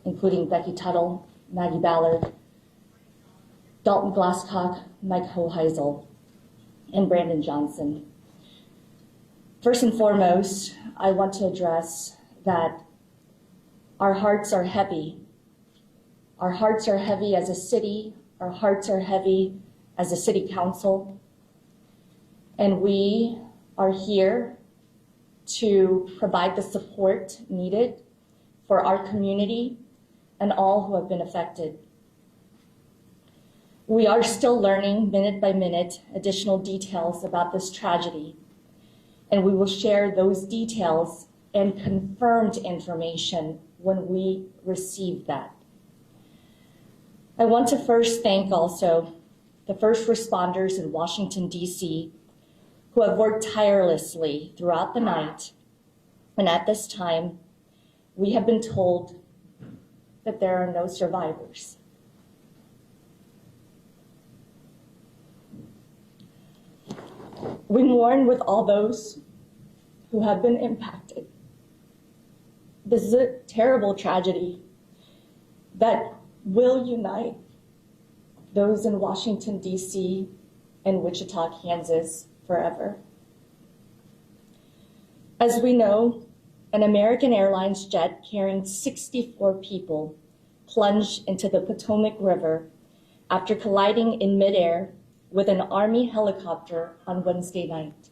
including Becky Tuttle, Maggie Ballard, Dalton Glasscock, Mike Hoheisel, and Brandon Johnson. First and foremost, I want to address that our hearts are heavy. Our hearts are heavy as a city. Our hearts are heavy as a city council. And we are here to provide the support needed for our community and all who have been affected. We are still learning minute by minute additional details about this tragedy, and we will share those details and confirmed information when we receive that. I want to first thank also the first responders in Washington, D.C., who have worked tirelessly throughout the night. And at this time, we have been told that there are no survivors. We mourn with all those who have been impacted. This is a terrible tragedy that will unite those in Washington, D.C. and Wichita, Kansas forever. As we know, an American Airlines jet carrying 64 people plunged into the Potomac River after colliding in midair with an Army helicopter on Wednesday night.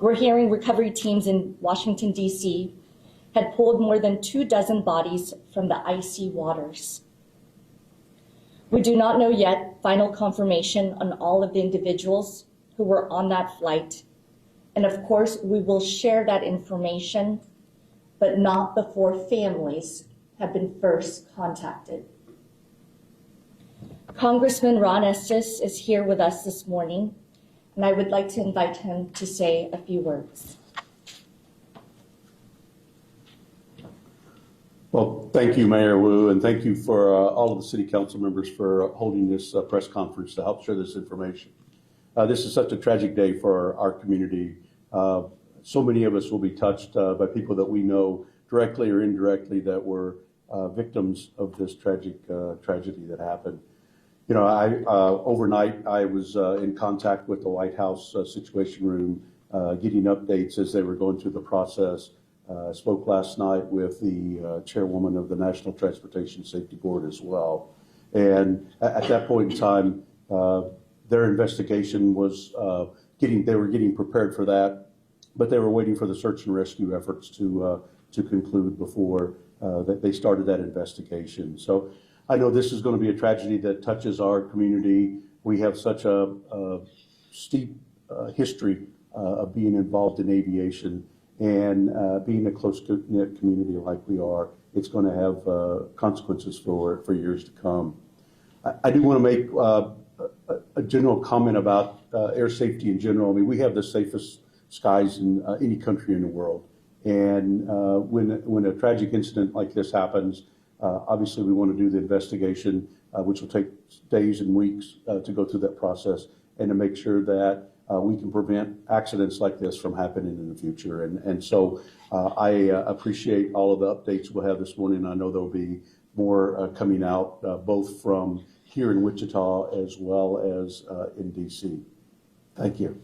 We're hearing recovery teams in Washington, D.C. had pulled more than 24 bodies from the icy waters. We do not know yet final confirmation on all of the individuals who were on that flight. And of course, we will share that information, but not before families have been first contacted. Congressman Ron Estes is here with us this morning, and I would like to invite him to say a few words. Well, thank you, Mayor Wu, and thank you for all of the city council members for holding this press conference to help share this information. This is such a tragic day for our community. So many of us will be touched by people that we know directly or indirectly that were victims of this tragic tragedy that happened. You know, overnight I was in contact with the White House Situation Room, getting updates as they were going through the process. I spoke last night with the chairwoman of the National Transportation Safety Board as well. And at that point in time, their investigation was they were getting prepared for that, but they were waiting for the search and rescue efforts to conclude before that they started that investigation. So I know this is going to be a tragedy that touches our community. We have such a steep history of being involved in aviation, and being a close-knit community like we are, it's going to have consequences for years to come. I do want to make a general comment about air safety in general. I mean, we have the safest skies in any country in the world. And when a tragic incident like this happens, obviously we want to do the investigation, which will take days and weeks to go through that process, and to make sure that we can prevent accidents like this from happening in the future. And so I appreciate all of the updates we'll have this morning. I know there'll be more coming out, both from here in Wichita as well as in DC. Thank you.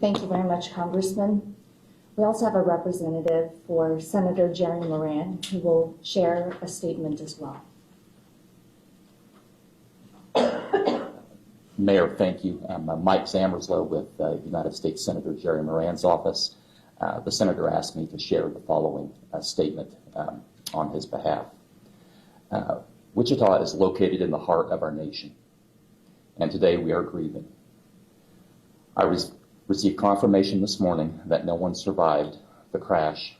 Thank you very much, Congressman. We also have a representative for Senator Jerry Moran, who will share a statement as well. Mayor, thank you. I'm Mike Zammerslow with United States Senator Jerry Moran's office. The senator asked me to share the following statement on his behalf. Wichita is located in the heart of our nation, and today we are grieving. I received confirmation this morning that no one survived the crash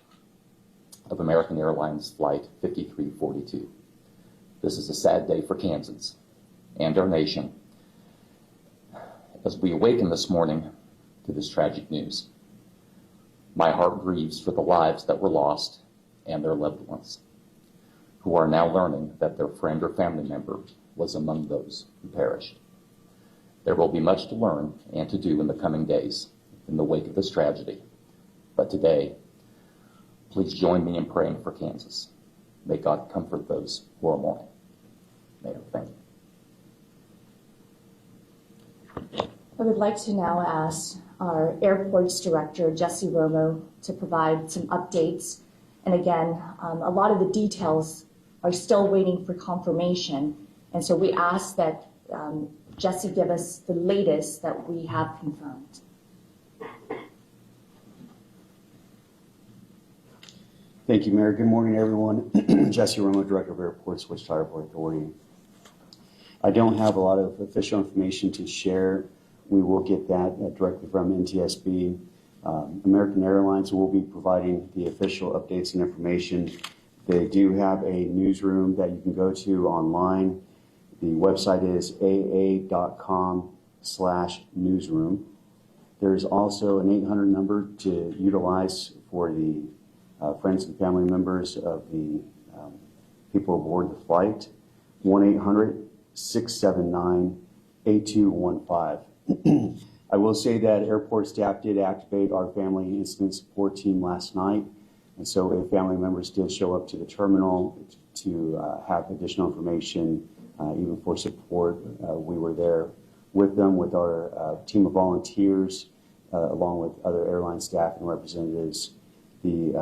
of American Airlines Flight 5342. This is a sad day for Kansans and our nation as we awaken this morning to this tragic news. My heart grieves for the lives that were lost and their loved ones, who are now learning that their friend or family member was among those who perished. There will be much to learn and to do in the coming days in the wake of this tragedy. But today, Please join me in praying for Kansas. May God comfort those who are mourning. Mayor, thank you. I would like to now ask our airports director, Jesse Romo, to provide some updates. And again, a lot of the details are still waiting for confirmation. And so we ask that Jesse give us the latest that we have confirmed. Thank you, Mayor. Good morning, everyone. Jesse Romo, Director of Airports, Wichita Airport Authority. I don't have a lot of official information to share. We will get that directly from NTSB. American Airlines will be providing the official updates and information. They do have a newsroom that you can go to online. The website is aa.com/newsroom. There's also an 800 number to utilize for the friends and family members of the people aboard the flight, 1-800-679-8215. I will say that airport staff did activate our family incident support team last night, and so if family members did show up to the terminal to have additional information, even for support, we were there with them with our team of volunteers, along with other airline staff and representatives. The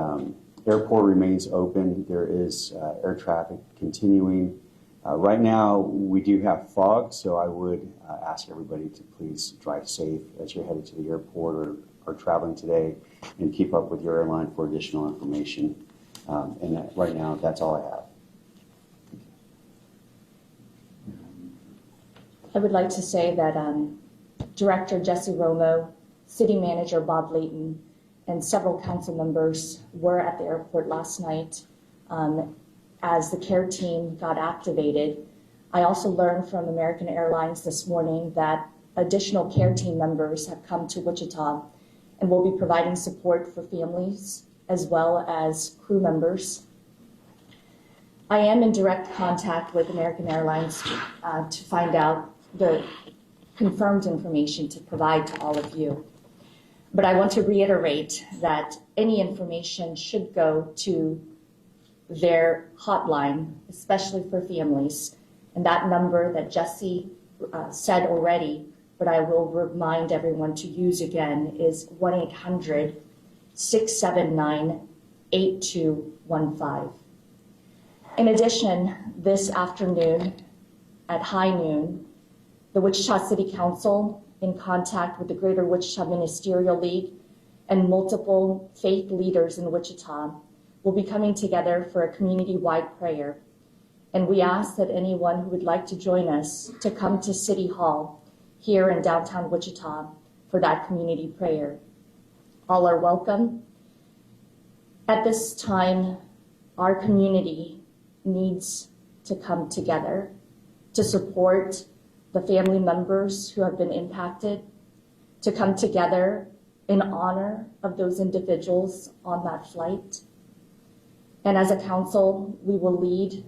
airport remains open. There is air traffic continuing. Right now, we do have fog, so I would ask everybody to please drive safe as you're headed to the airport or traveling today, and keep up with your airline for additional information. And right now, that's all I have. I would like to say that Director Jesse Romo, City Manager Bob Layton, and several council members were at the airport last night as the care team got activated. I also learned from American Airlines this morning that additional care team members have come to Wichita and will be providing support for families as well as crew members. I am in direct contact with American Airlines to find out the confirmed information to provide to all of you. But I want to reiterate that any information should go to their hotline, especially for families. And that number that Jesse said already, but I will remind everyone to use again, is 1-800-679-8215. In addition, this afternoon at high noon, the Wichita City Council, in contact with the Greater Wichita Ministerial League and multiple faith leaders in Wichita, will be coming together for a community-wide prayer. And we ask that anyone who would like to join us to come to City Hall here in downtown Wichita for that community prayer. All are welcome. At this time, our community needs to come together to support the family members who have been impacted, to come together in honor of those individuals on that flight. And as a council, we will lead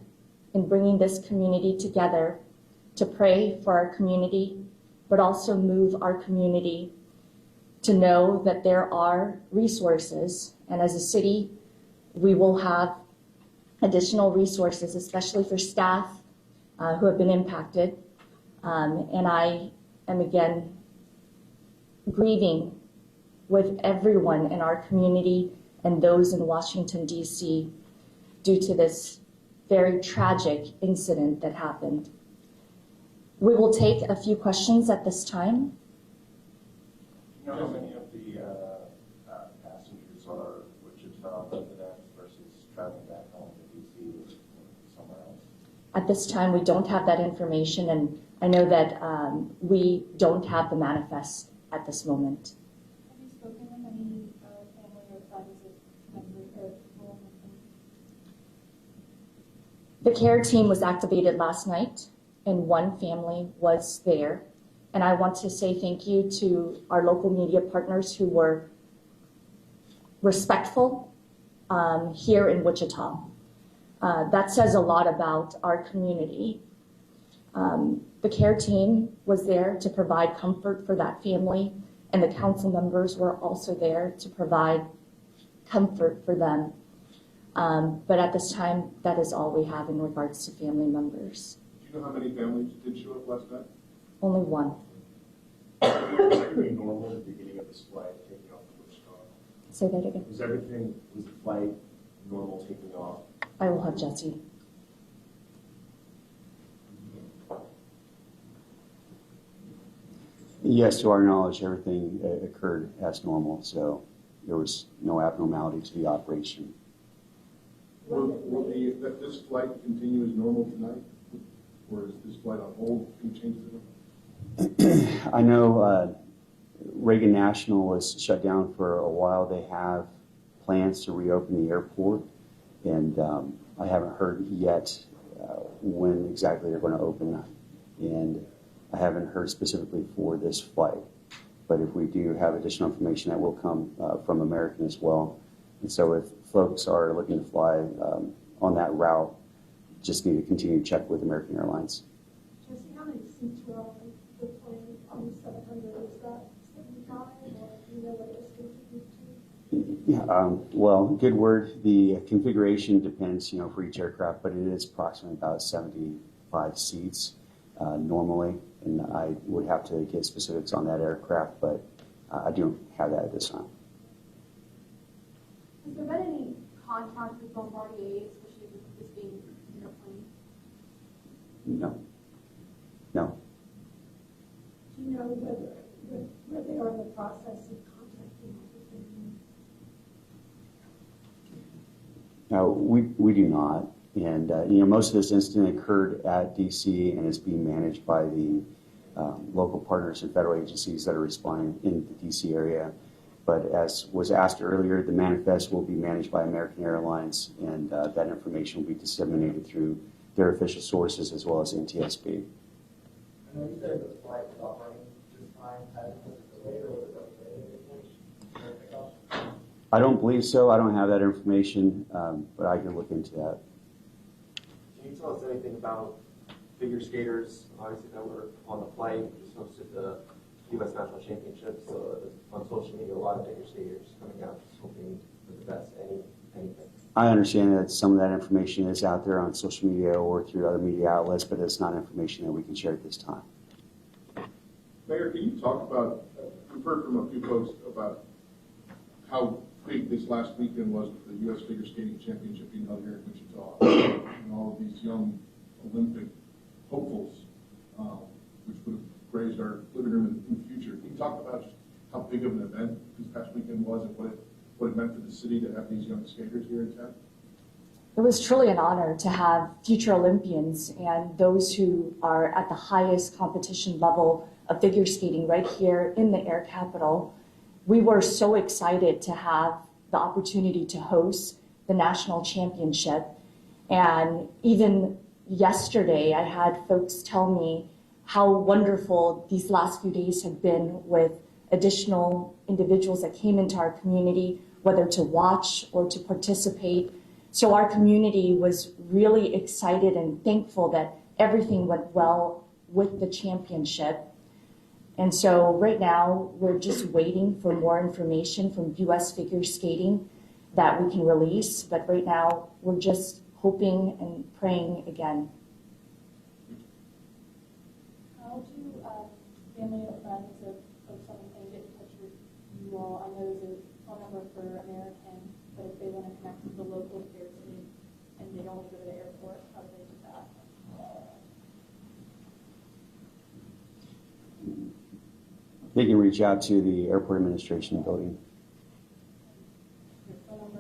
in bringing this community together to pray for our community, but also move our community to know that there are resources. And as a city, we will have additional resources, especially for staff who have been impacted. And I am again grieving with everyone in our community and those in Washington, D.C. due to this very tragic incident that happened. We will take a few questions at this time. Do you know how many of the passengers are Wichita residents versus traveling back home to D.C. or somewhere else? At this time, we don't have that information, and I know that we don't have the manifest at this moment. Have you spoken with any family or friends of members or people? The care team was activated last night, and one family was there. And I want to say thank you to our local media partners who were respectful here in Wichita. That says a lot about our community. The care team was there to provide comfort for that family, and the council members were also there to provide comfort for them. But at this time, that is all we have in regards to family members. Do you know how many families did show up last night? Only one. Was everything normal at the beginning of this flight taking off from Wichita? Say that again. Was the flight normal taking off? I will have Jesse. Yes, to our knowledge, everything occurred as normal, so there was no abnormality to the operation. Will this flight continue as normal tonight? Or is this flight on hold? Any changes in it? I know Reagan National was shut down for a while. They have plans to reopen the airport, and I haven't heard yet when exactly they're going to open, and I haven't heard specifically for this flight. But if we do have additional information, that will come from American as well. And so if folks are looking to fly on that route, just need to continue to check with American Airlines. Jesse, how many seats were on the plane on the 700? Is that 75 or do you know what it was configured to? Yeah, well, good word. The configuration depends, for each aircraft, but it is approximately about 75 seats normally. And I would have to get specifics on that aircraft, but I don't have that at this time. Has there been any contact with Bombardier, especially with this being an airplane? No. No. Do you know where they are in the process of contacting the family? No, we do not. And, most of this incident occurred at D.C. and is being managed by the local partners and federal agencies that are responding in the D.C. area. But as was asked earlier, the manifest will be managed by American Airlines, and that information will be disseminated through their official sources as well as NTSB. I know you said the flight was operating just fine. Was it delayed or was it okay? I don't believe so. I don't have that information, but I can look into that. Can you tell us anything about figure skaters, obviously, that were on the flight? We just hosted the U.S. National Championships, so on social media, a lot of figure skaters coming out, just hoping for the best. Anything? I understand that some of that information is out there on social media or through other media outlets, but it's not information that we can share at this time. Mayor, can you talk about, we've heard from a few folks about how big this last weekend was with the U.S. Figure Skating Championship being held here in Wichita, and all of these young Olympic hopefuls, which would have raised our living room in the future. Can you talk about just how big of an event this past weekend was and what it meant for the city to have these young skaters here in town? It was truly an honor to have future Olympians and those who are at the highest competition level of figure skating right here in the Air Capital. We were so excited to have the opportunity to host the national championship. And even yesterday, I had folks tell me how wonderful these last few days have been with additional individuals that came into our community, whether to watch or to participate. So our community was really excited and thankful that everything went well with the championship. And so right now, we're just waiting for more information from U.S. Figure Skating that we can release. But right now, we're just hoping and praying again. How do family or friends of someone can get in touch with you all? I know there's a phone number for American, but if they want to connect with the local care team and they don't want to go to the airport, how do they do that? They can reach out to the airport administration building. Your phone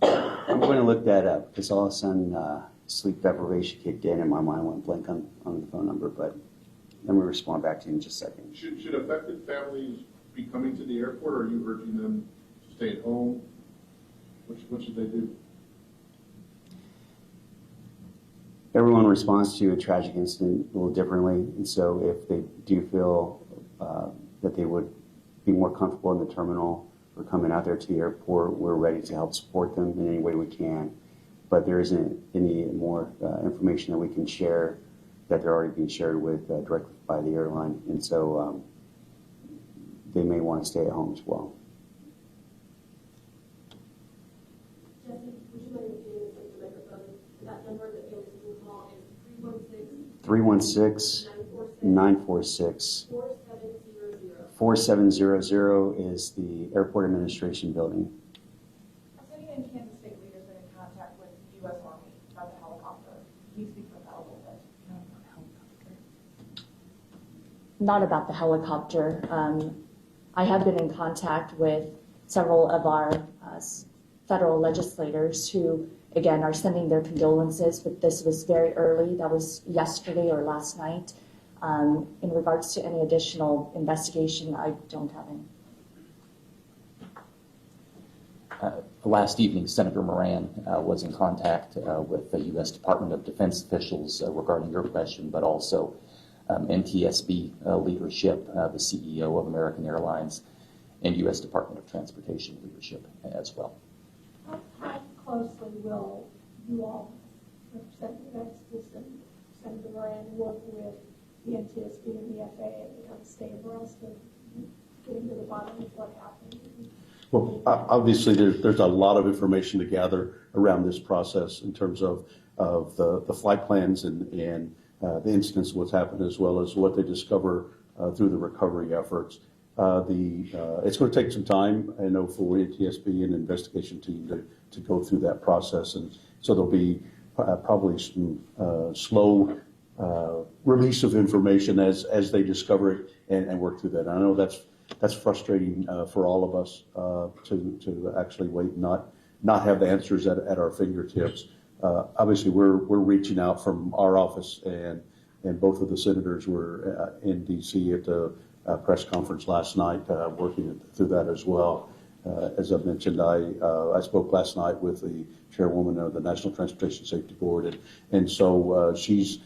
number? I'm going to look that up because all of a sudden sleep deprivation kicked in and my mind went blank on the phone number, but let me respond back to you in just a second. Should affected families be coming to the airport, or are you urging them to stay at home? What should they do? Everyone responds to a tragic incident a little differently, and so if they do feel that they would be more comfortable in the terminal or coming out there to the airport, we're ready to help support them in any way we can. But there isn't any more information that we can share that they're already being shared with directly by the airline, and so they may want to stay at home as well. number that you'll call is 316 946 4700 is the Airport Administration Building. Has any in Kansas State leaders been in contact with the U.S. Army about the helicopter? Can you speak about that a little bit? Not about the helicopter. I have been in contact with several of our federal legislators who, again, are sending their condolences, but this was very early. That was yesterday or last night. In regards to any additional investigation, I don't have any. Last evening, Senator Moran was in contact with the U.S. Department of Defense officials regarding your question, but also NTSB leadership, the CEO of American Airlines, and U.S. Department of Transportation leadership as well. How closely will you all, Representative Estes and Senator Moran, work with the NTSB and the FAA to kind of stay abreast of getting to the bottom of what happened? Well, obviously, there's a lot of information to gather around this process in terms of the flight plans and the incidents of what's happened, as well as what they discover through the recovery efforts. It's going to take some time, I know, for NTSB and the investigation team to go through that process, and so there'll be probably some slow release of information as they discover it and work through that. I know that's frustrating for all of us to actually wait and not have the answers at our fingertips. Obviously, we're reaching out from our office, and both of the senators were in D.C. at the press conference last night, working through that as well. As I mentioned, I spoke last night with the chairwoman of the National Transportation Safety Board, and so she's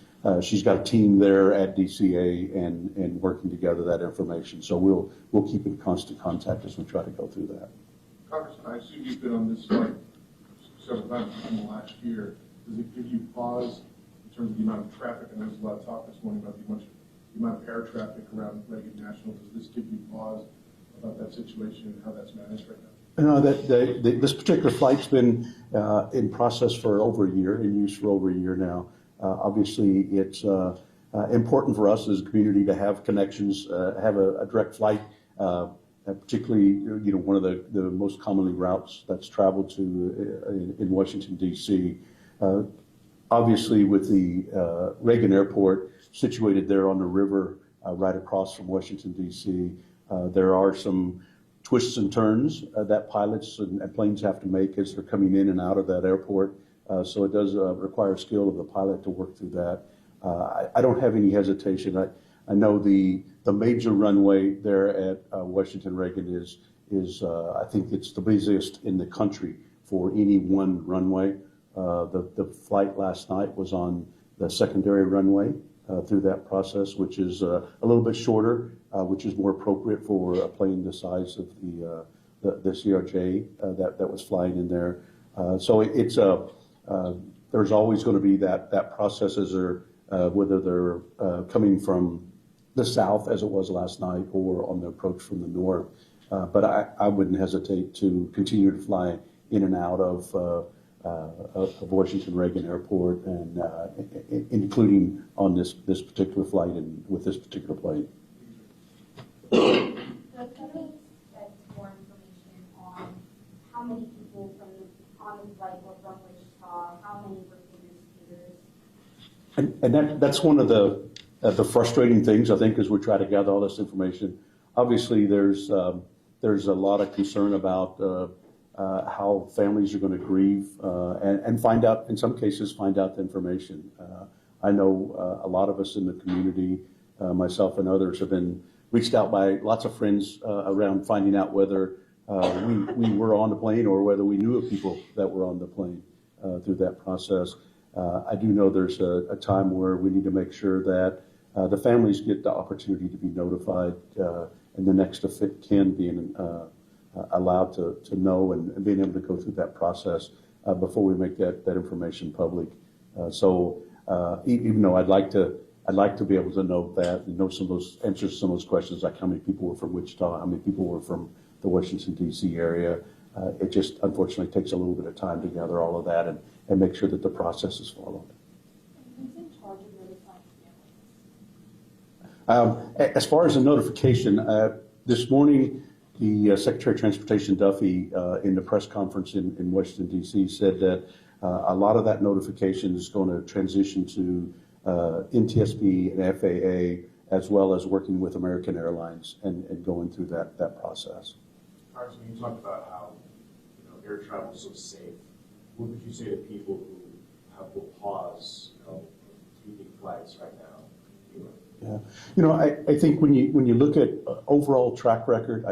got a team there at DCA and working together that information. So we'll keep in constant contact as we try to go through that. Congressman, I assume you've been on this side several times in the last year. Does it give you pause in terms of the amount of traffic? I know there's a lot of talk this morning about the amount of air traffic around Reagan National. Does this give you pause about that situation and how that's managed right now? No, this particular flight's been in process for over a year, in use for over a year now. Obviously, it's important for us as a community to have connections, have a direct flight, particularly one of the most commonly routes that's traveled to in Washington, D.C. Obviously, with the Reagan Airport situated there on the river right across from Washington, D.C., there are some twists and turns that pilots and planes have to make as they're coming in and out of that airport. So it does require skill of the pilot to work through that. I don't have any hesitation. I know the major runway there at Washington Reagan is I think it's the busiest in the country for any one runway. The flight last night was on the secondary runway through that process, which is a little bit shorter, which is more appropriate for a plane the size of the CRJ that was flying in there. So it's there's always going to be that process as whether they're coming from the south, as it was last night, or on the approach from the north. But I wouldn't hesitate to continue to fly in and out of Washington Reagan Airport, and including on this particular flight and with this particular plane. The company said more information on how many people on the flight were from Wichita, how many were figure skaters. And that's one of the frustrating things, I think, as we try to gather all this information. Obviously, there's a lot of concern about how families are going to grieve and find out, in some cases, find out the information. I know a lot of us in the community, myself and others, have been reached out by lots of friends around finding out whether we were on the plane or whether we knew of people that were on the plane through that process. I do know there's a time where we need to make sure that the families get the opportunity to be notified and the next of kin being allowed to know and being able to go through that process before we make that information public. So even though I'd like to be able to know that and know some of those answers to some of those questions, like how many people were from Wichita, how many people were from the Washington D.C. area, It just unfortunately takes a little bit of time to gather all of that and make sure that the process is followed. Who's in charge of notifying families? As far as the notification, this morning, the Secretary of Transportation Duffy in the press conference in Washington, D.C. said that a lot of that notification is going to transition to NTSB and FAA, as well as working with American Airlines and going through that process. Congressman, you talked about how air travel is so safe. What would you say to people who will pause, keeping flights right now? Yeah, I think when you look at overall track record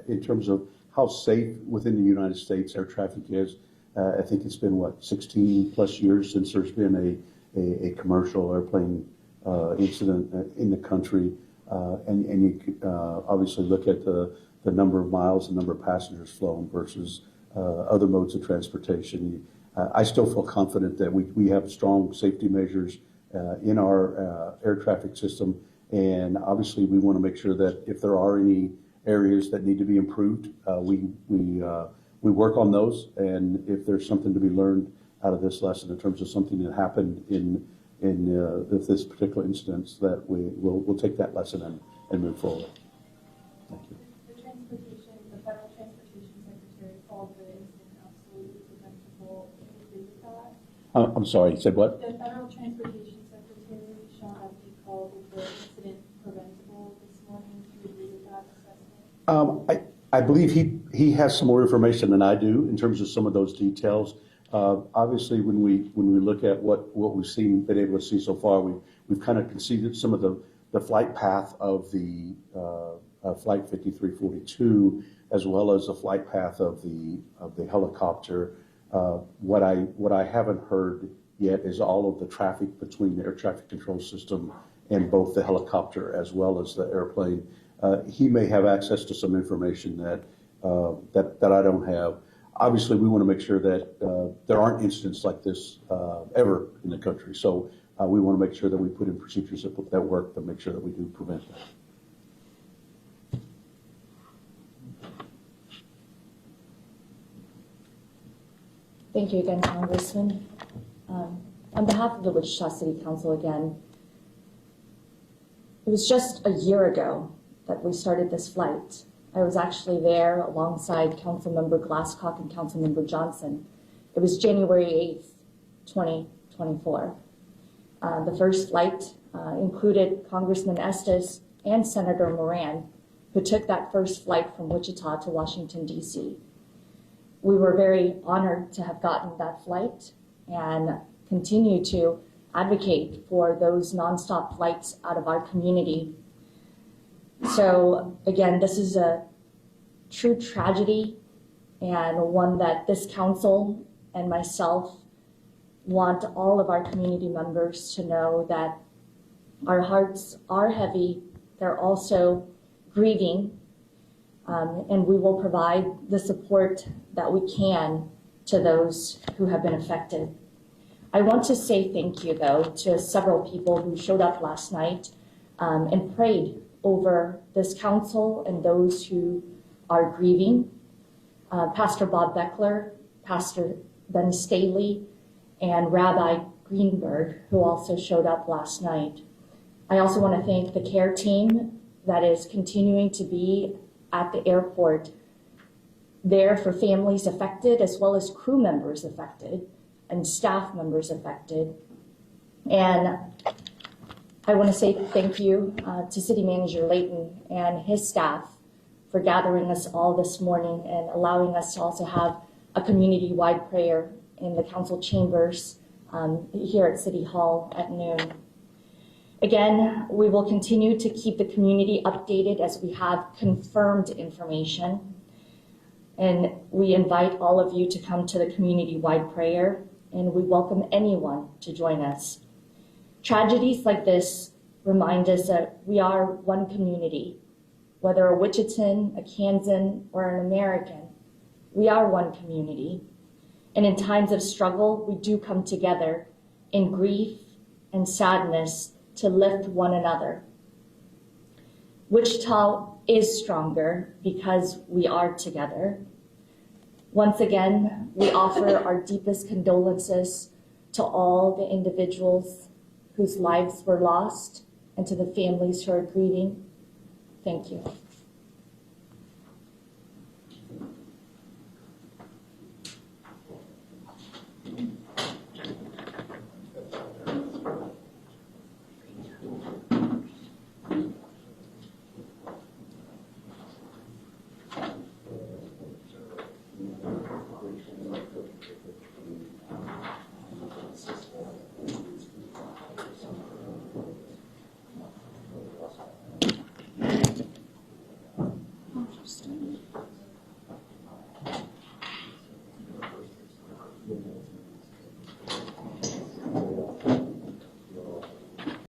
in terms of how safe within the United States air traffic is, I think it's been 16 plus years since there's been a commercial airplane incident in the country, and you could obviously look at the number of miles, the number of passengers flown versus other modes of transportation. I still feel confident that we have strong safety measures in our air traffic system, and obviously we want to make sure that if there are any areas that need to be improved, we work on those, and if there's something to be learned out of this lesson in terms of something that happened in this particular instance, that we'll take that lesson and move forward. Thank you. The Federal Transportation Secretary called the incident absolutely preventable. Do you agree with that? I'm sorry, you said what? The Federal Transportation Secretary, Sean Duffy, called the incident preventable this morning. Do you agree with that assessment? I believe he has some more information than I do in terms of some of those details. Obviously, when we look at what we've been able to see so far, we've kind of conceded some of the flight path of the Flight 5342, as well as the flight path of the helicopter. What I haven't heard yet is all of the traffic between the air traffic control system and both the helicopter as well as the airplane. He may have access to some information that I don't have. Obviously, we want to make sure that there aren't incidents like this ever in the country. So we want to make sure that we put in procedures that work to make sure that we do prevent that. Thank you again, Congressman. On behalf of the Wichita City Council again, it was just a year ago that we started this flight. I was actually there alongside Councilmember Glasscock and Councilmember Johnson. It was January 8th, 2024. The first flight included Congressman Estes and Senator Moran, who took that first flight from Wichita to Washington, D.C. We were very honored to have gotten that flight and continue to advocate for those nonstop flights out of our community. So again, this is a true tragedy, and one that this council and myself want all of our community members to know that our hearts are heavy. They're also grieving, and we will provide the support that we can to those who have been affected. I want to say thank you, though, to several people who showed up last night and prayed over this council and those who are grieving. Pastor Bob Beckler, Pastor Ben Staley, and Rabbi Greenberg, who also showed up last night. I also want to thank the care team that is continuing to be at the airport there for families affected, as well as crew members affected and staff members affected. And I want to say thank you to City Manager Layton and his staff for gathering us all this morning and allowing us to also have a community-wide prayer in the council chambers here at City Hall at noon. Again, we will continue to keep the community updated as we have confirmed information. And we invite all of you to come to the community-wide prayer, and we welcome anyone to join us. Tragedies like this remind us that we are one community. Whether a Wichitan, a Kansan, or an American, we are one community. And in times of struggle, we do come together in grief and sadness to lift one another. Wichita is stronger because we are together. Once again, we offer our deepest condolences to all the individuals whose lives were lost and to the families who are grieving. Thank you. Interesting.